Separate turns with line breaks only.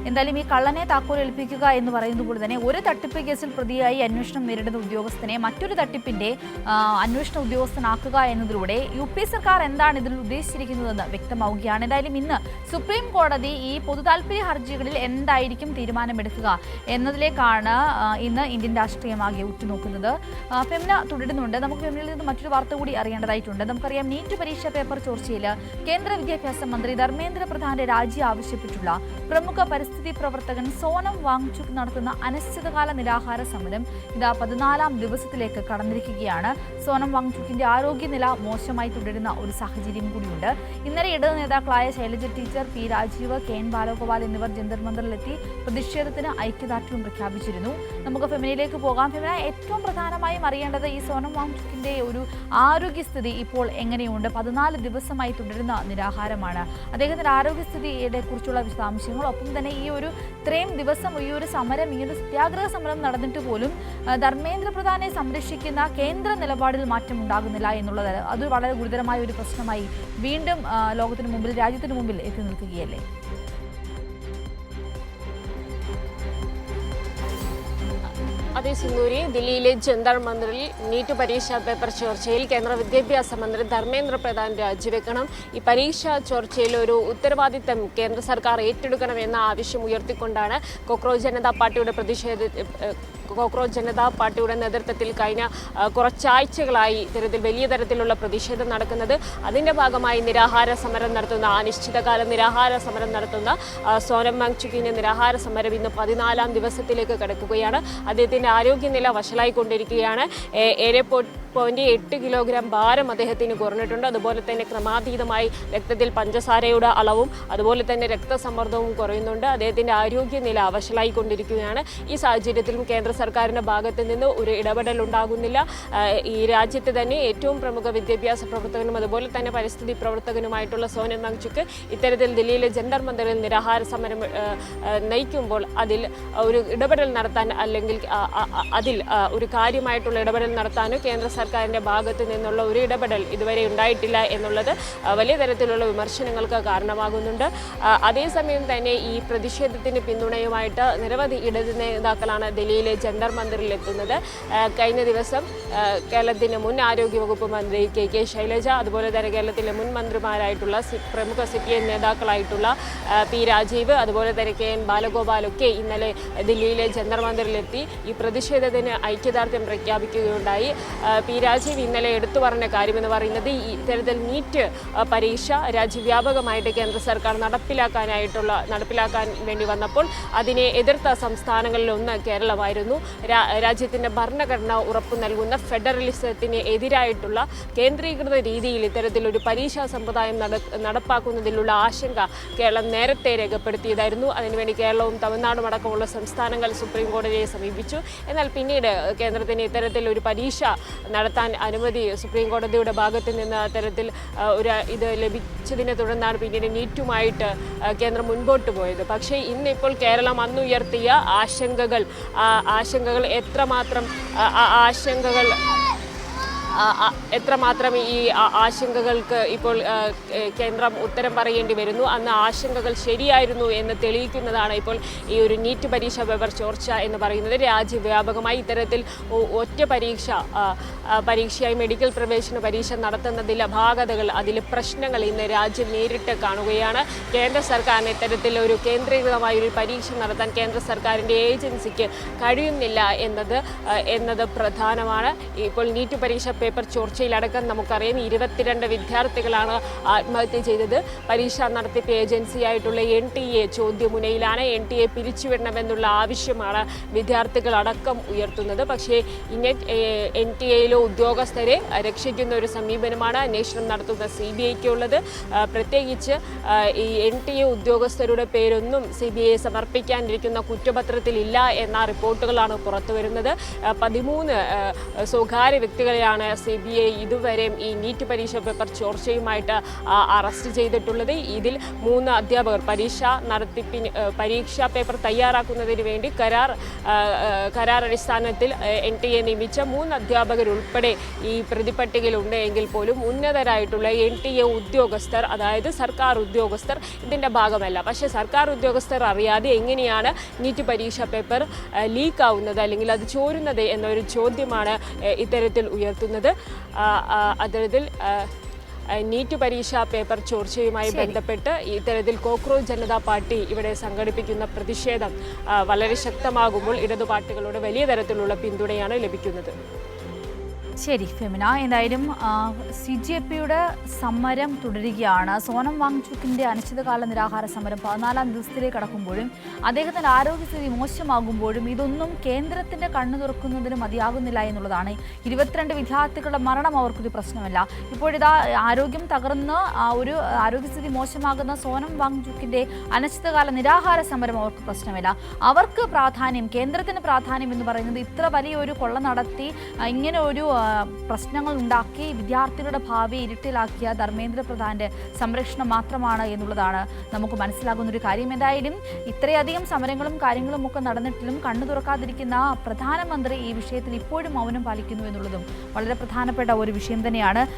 എന്തായാലും ഈ കള്ളനെ താക്കോലേൽപ്പിക്കുക എന്ന് പറയുന്നത് പോലെ തന്നെ ഒരു തട്ടിപ്പ് കേസിൽ പ്രതിയായി അന്വേഷണം നേരിടുന്ന ഉദ്യോഗസ്ഥനെ മറ്റൊരു തട്ടിപ്പിന്റെ അന്വേഷണ ഉദ്യോഗസ്ഥനാക്കുക എന്നതിലൂടെ UP സർക്കാർ എന്താണ് ഇതിൽ ഉദ്ദേശിച്ചിരിക്കുന്നതെന്ന് വ്യക്തമാവുകയാണ്. എന്തായാലും ഇന്ന് സുപ്രീം കോടതി ഈ പൊതുതാൽപര്യ ഹർജികളിൽ എന്തായിരിക്കും തീരുമാനമെടുക്കുക എന്നതിലേക്കാണ് ഇന്ന് ഇന്ത്യൻ രാഷ്ട്രീയമാകെ ഉറ്റുനോക്കുന്നത്. ഫെമിന തുടരുന്നുണ്ട്. നമുക്ക് ഫെമിനയിൽ നിന്ന് മറ്റൊരു വാർത്ത കൂടി അറിയേണ്ടതായിട്ടുണ്ട്. നമുക്കറിയാം, നീറ്റ് പരീക്ഷാ പേപ്പർ ചോർച്ചയിൽ കേന്ദ്ര വിദ്യാഭ്യാസ മന്ത്രി ധർമ്മേന്ദ്ര പ്രധാന്റെ രാജി ആവശ്യപ്പെട്ടുള്ള പ്രമുഖ പരിസ്ഥിതി പ്രവർത്തകൻ സോനം വാങ്ചുക് നടത്തുന്ന അനിശ്ചിതകാല നിരാഹാര സമരം ഇതാ 14ാം ദിവസത്തിലേക്ക് കടന്നിരിക്കുകയാണ്. സോനം വാങ്ചുക്കിന്റെ ആരോഗ്യനില മോശമായി തുടരുന്ന ഒരു സാഹചര്യം കൂടിയുണ്ട്. ഇന്നലെ ഇടത് നേതാക്കളായ Shailaja teacher, P Rajeev, KN Balagopal എന്നിവർ ജന്തർ മന്ദറിലെത്തി പ്രതിഷേധത്തിന് ഐക്യദാർഢ്യം പ്രഖ്യാപിച്ചിരുന്നു. നമുക്ക് ഫെമിനയിലേക്ക് പോകാം. ഫെമിന, ഏറ്റവും പ്രധാനമായും അറിയേണ്ടത് ഈ സോനം വാങ്ചുക്കിന്റെ ഒരു ആരോഗ്യസ്ഥിതി ഇപ്പോൾ എങ്ങനെയുണ്ട്? 14 ദിവസമായി തുടരുന്ന നിരാഹാരമാണ്. അദ്ദേഹത്തിന്റെ ആരോഗ്യസ്ഥിതിയെ കുറിച്ചുള്ള വിശദാംശങ്ങൾ, ഒപ്പം തന്നെ ഈ ഒരു ഇത്രയും ദിവസം ഈ ഒരു സമരം, ഈ ഒരു സത്യാഗ്രഹ സമരം നടന്നിട്ട് പോലും ധർമ്മേന്ദ്ര പ്രധാനെ സംരക്ഷിക്കുന്ന കേന്ദ്ര നിലപാടിൽ മാറ്റം ഉണ്ടാകുന്നില്ല എന്നുള്ളത് അത് വളരെ ഗുരുതരമായ ഒരു പ്രശ്നമായി വീണ്ടും ലോകത്തിന് മുമ്പിൽ, രാജ്യത്തിന് മുമ്പിൽ എത്തി നിൽക്കുകയല്ലേ?
അതേ സിന്ദൂരി, ദില്ലിയിലെ ജന്തർ മന്ദിറിൽ നീറ്റ് പരീക്ഷാ പേപ്പർ ചോർച്ചയിൽ കേന്ദ്ര വിദ്യാഭ്യാസ മന്ത്രി ധർമ്മേന്ദ്ര പ്രധാൻ രാജിവെക്കണം. ഈ പരീക്ഷാ ചോർച്ചയിൽ ഒരു ഉത്തരവാദിത്തം കേന്ദ്ര സർക്കാർ ഏറ്റെടുക്കണമെന്ന ആവശ്യം ഉയർത്തിക്കൊണ്ടാണ് കോക്രോച്ച് ജനതാ പാർട്ടിയുടെ നേതൃത്വത്തിൽ കഴിഞ്ഞ കുറച്ചാഴ്ചകളായി ഇത്തരത്തിൽ വലിയ തരത്തിലുള്ള പ്രതിഷേധം നടക്കുന്നത്. അതിൻ്റെ ഭാഗമായി അനിശ്ചിതകാല നിരാഹാര സമരം നടത്തുന്ന സോനം വാങ്ചുക്കിന്റെ നിരാഹാര സമരം ഇന്ന് 14ാം ദിവസത്തിലേക്ക് കടക്കുകയാണ്. അദ്ദേഹത്തിൻ്റെ ആരോഗ്യനില വഷളായിക്കൊണ്ടിരിക്കുകയാണ്. 7.8 കിലോഗ്രാം ഭാരം അദ്ദേഹത്തിന് കുറഞ്ഞിട്ടുണ്ട്. അതുപോലെ തന്നെ ക്രമാതീതമായി രക്തത്തിൽ പഞ്ചസാരയുടെ അളവും അതുപോലെ തന്നെ രക്തസമ്മർദ്ദവും കുറയുന്നുണ്ട്. അദ്ദേഹത്തിൻ്റെ ആരോഗ്യനില വഷളായിക്കൊണ്ടിരിക്കുകയാണ്. ഈ സാഹചര്യത്തിലും കേന്ദ്ര സർക്കാരിൻ്റെ ഭാഗത്ത് നിന്ന് ഒരു ഇടപെടൽ ഉണ്ടാകുന്നില്ല. ഈ രാജ്യത്ത് തന്നെ ഏറ്റവും പ്രമുഖ വിദ്യാഭ്യാസ പ്രവർത്തകനും അതുപോലെ തന്നെ പരിസ്ഥിതി പ്രവർത്തകനുമായിട്ടുള്ള സോനം വാങ്ചുക്ക് ഇത്തരത്തിൽ ദില്ലിയിലെ ജന്തർ മന്ദിറിൽ നിരാഹാര സമരം നയിക്കുമ്പോൾ അതിൽ ഒരു ഇടപെടൽ നടത്താൻ, അല്ലെങ്കിൽ അതിൽ ഒരു കാര്യമായിട്ടുള്ള ഇടപെടൽ നടത്താനോ കേന്ദ്ര സർക്കാരിൻ്റെ ഭാഗത്ത് നിന്നുള്ള ഒരു ഇടപെടൽ ഇതുവരെ ഉണ്ടായിട്ടില്ല എന്നുള്ളത് വലിയ തരത്തിലുള്ള വിമർശനങ്ങൾക്ക് കാരണമാകുന്നുണ്ട്. അതേസമയം തന്നെ ഈ പ്രതിഷേധത്തിന് പിന്തുണയുമായിട്ട് നിരവധി ഇടത് നേതാക്കളാണ് ദില്ലിയിലെ ജന്തർ മന്ദിറിൽ എത്തുന്നത്. കഴിഞ്ഞ ദിവസം കേരളത്തിൻ്റെ മുൻ ആരോഗ്യവകുപ്പ് മന്ത്രി KK ശൈലജ, അതുപോലെ തന്നെ കേരളത്തിലെ മുൻ മന്ത്രിമാരായിട്ടുള്ള പ്രമുഖ CPM നേതാക്കളായിട്ടുള്ള പി രാജീവ്, അതുപോലെ തന്നെ KN ബാലഗോപാലൊക്കെ ഇന്നലെ ദില്ലിയിലെ ജന്തർ മന്ദിറിലെത്തി ഈ പ്രതിഷേധത്തിന് ഐക്യദാർഢ്യം പ്രഖ്യാപിക്കുകയുണ്ടായി. പി രാജീവ് ഇന്നലെ എടുത്തു പറഞ്ഞ കാര്യമെന്ന് പറയുന്നത്, ഈ ഇത്തരത്തിൽ നീറ്റ് പരീക്ഷ രാജ്യവ്യാപകമായിട്ട് കേന്ദ്ര സർക്കാർ നടപ്പിലാക്കാൻ വേണ്ടി വന്നപ്പോൾ അതിനെ എതിർത്ത സംസ്ഥാനങ്ങളിലൊന്ന് കേരളമായിരുന്നു. രാജ്യത്തിൻ്റെ ഭരണഘടന ഉറപ്പു നൽകുന്ന ഫെഡറലിസത്തിന് എതിരായിട്ടുള്ള കേന്ദ്രീകൃത രീതിയിൽ ഇത്തരത്തിലൊരു പരീക്ഷാ സമ്പ്രദായം നടപ്പാക്കുന്നതിലുള്ള ആശങ്ക കേരളം നേരത്തെ രേഖപ്പെടുത്തിയതായിരുന്നു. അതിനുവേണ്ടി കേരളവും തമിഴ്നാടും അടക്കമുള്ള സംസ്ഥാനങ്ങൾ സുപ്രീം കോടതിയെ സമീപിച്ചു. എന്നാൽ പിന്നീട് കേന്ദ്രത്തിന് ഇത്തരത്തിലൊരു പരീക്ഷ നടത്താൻ അനുമതി സുപ്രീം കോടതിയുടെ ഭാഗത്ത് നിന്ന് അത്തരത്തിൽ ഇത് ലഭിച്ചതിനെ തുടർന്നാണ് പിന്നീട് നീറ്റുമായിട്ട് കേന്ദ്രം മുൻപോട്ട് പോയത്. പക്ഷേ ഇന്നിപ്പോൾ കേരളം അന്നുയർത്തിയ ആശങ്കകൾ എത്രമാത്രം ഈ ആശങ്കകൾക്ക് ഇപ്പോൾ കേന്ദ്രം ഉത്തരം പറയേണ്ടി വരുന്നു. അന്ന് ആശങ്കകൾ ശരിയായിരുന്നു എന്ന് തെളിയിക്കുന്നതാണ് ഇപ്പോൾ ഈ ഒരു നീറ്റ് പരീക്ഷാ പേപ്പർ ചോർച്ച എന്ന് പറയുന്നത്. രാജ്യവ്യാപകമായി ഇത്തരത്തിൽ ഒറ്റ പരീക്ഷയായി മെഡിക്കൽ പ്രവേശന പരീക്ഷ നടത്തുന്നതിലെ അപാകതകൾ, അതിലെ പ്രശ്നങ്ങൾ ഇന്ന് രാജ്യം നേരിട്ട് കാണുകയാണ്. കേന്ദ്ര സർക്കാരിന് ഇത്തരത്തിൽ ഒരു കേന്ദ്രീകൃതമായ ഒരു പരീക്ഷ നടത്താൻ കേന്ദ്ര സർക്കാരിൻ്റെ ഏജൻസിക്ക് കഴിയുന്നില്ല എന്നത് പ്രധാനമാണ്. ഇപ്പോൾ നീറ്റ് പരീക്ഷ പേപ്പർ ചോർച്ചയിലടക്കം നമുക്കറിയാം 22 വിദ്യാർത്ഥികളാണ് ആത്മഹത്യ ചെയ്തത്. പരീക്ഷാ നടത്തിപ്പ് ഏജൻസിയായിട്ടുള്ള NTA ചോദ്യമുനയിലാണ്. NTA പിരിച്ചുവിടണമെന്നുള്ള ആവശ്യമാണ് വിദ്യാർത്ഥികളടക്കം ഉയർത്തുന്നത്. പക്ഷേ NTAയിലെ ഉദ്യോഗസ്ഥരെ രക്ഷിക്കുന്ന ഒരു സമീപനമാണ് അന്വേഷണം നടത്തുന്ന CBIക്ക് ഉള്ളത്. പ്രത്യേകിച്ച് ഈ NTA ഉദ്യോഗസ്ഥരുടെ പേരൊന്നും CBI സമർപ്പിക്കാനിരിക്കുന്ന കുറ്റപത്രത്തിൽ ഇല്ല എന്ന റിപ്പോർട്ടുകളാണ് പുറത്തു വരുന്നത്. 13 സ്വകാര്യ വ്യക്തികളെയാണ് CBI ഇതുവരെയും ഈ നീറ്റ് പരീക്ഷ പേപ്പർ ചോർച്ചയുമായിട്ട് അറസ്റ്റ് ചെയ്തിട്ടുള്ളത്. ഇതിൽ 3 അധ്യാപകർ പരീക്ഷാ പേപ്പർ തയ്യാറാക്കുന്നതിന് വേണ്ടി കരാർ അടിസ്ഥാനത്തിൽ NTA നിയമിച്ച 3 അധ്യാപകരുൾപ്പെടെ ഈ പ്രതിപട്ടികയിലുണ്ട് എങ്കിൽ പോലും ഉന്നതരായിട്ടുള്ള NTA ഉദ്യോഗസ്ഥർ, അതായത് സർക്കാർ ഉദ്യോഗസ്ഥർ ഇതിൻ്റെ ഭാഗമല്ല. പക്ഷേ സർക്കാർ ഉദ്യോഗസ്ഥർ അറിയാതെ എങ്ങനെയാണ് നീറ്റ് പരീക്ഷാ പേപ്പർ ലീക്ക് ആവുന്നത് അല്ലെങ്കിൽ അത് ചോരുന്നത് എന്നൊരു ചോദ്യമാണ് ഇത്തരത്തിൽ ഉയർത്തുന്നത്. അത്തരത്തിൽ നീറ്റ് പരീക്ഷാ പേപ്പർ ചോർച്ചയുമായി ബന്ധപ്പെട്ട് ഇത്തരത്തിൽ കോക്രോച്ച് ജനതാ പാർട്ടി ഇവിടെ സംഘടിപ്പിക്കുന്ന പ്രതിഷേധം വളരെ ശക്തമാകുമ്പോൾ ഇടതു പാർട്ടികളുടെ വലിയ തരത്തിലുള്ള പിന്തുണയാണ് ലഭിക്കുന്നത്.
ശരി ഫെമിന, എന്തായാലും CJPയുടെ സമരം തുടരുകയാണ്. സോനം വാങ്ചുക്കിൻ്റെ അനിശ്ചിതകാല നിരാഹാര സമരം 14ാം ദിവസത്തിലേക്ക് കടക്കുമ്പോഴും അദ്ദേഹത്തിൻ്റെ ആരോഗ്യസ്ഥിതി മോശമാകുമ്പോഴും ഇതൊന്നും കേന്ദ്രത്തിൻ്റെ കണ്ണു തുറക്കുന്നതിന് മതിയാകുന്നില്ല എന്നുള്ളതാണ്. 22 വിദ്യാർത്ഥികളുടെ മരണം അവർക്കൊരു പ്രശ്നമല്ല. ഇപ്പോഴിതാ ആരോഗ്യം തകർന്ന് ഒരു ആരോഗ്യസ്ഥിതി മോശമാകുന്ന സോനം വാങ്ചുക്കിൻ്റെ അനിശ്ചിതകാല നിരാഹാര സമരം അവർക്ക് പ്രശ്നമല്ല. അവർക്ക് പ്രാധാന്യം, കേന്ദ്രത്തിന് പ്രാധാന്യം എന്ന് പറയുന്നത് ഇത്ര വലിയൊരു കൊള്ള നടത്തി ഇങ്ങനെ ഒരു പ്രശ്നങ്ങൾ ഉണ്ടാക്കി വിദ്യാർത്ഥികളുടെ ഭാവി ഇരുട്ടിലാക്കിയ ധർമ്മേന്ദ്ര പ്രധാന്റെ സംരക്ഷണം മാത്രമാണ് എന്നുള്ളതാണ് നമുക്ക് മനസ്സിലാകുന്ന ഒരു കാര്യം. എന്തായാലും ഇത്രയധികം സമരങ്ങളും കാര്യങ്ങളും ഒക്കെ നടന്നിട്ടിലും കണ്ണു തുറക്കാതിരിക്കുന്ന പ്രധാനമന്ത്രി ഈ വിഷയത്തിൽ ഇപ്പോഴും മൗനം പാലിക്കുന്നു എന്നുള്ളതും വളരെ പ്രധാനപ്പെട്ട ഒരു വിഷയം തന്നെയാണ്.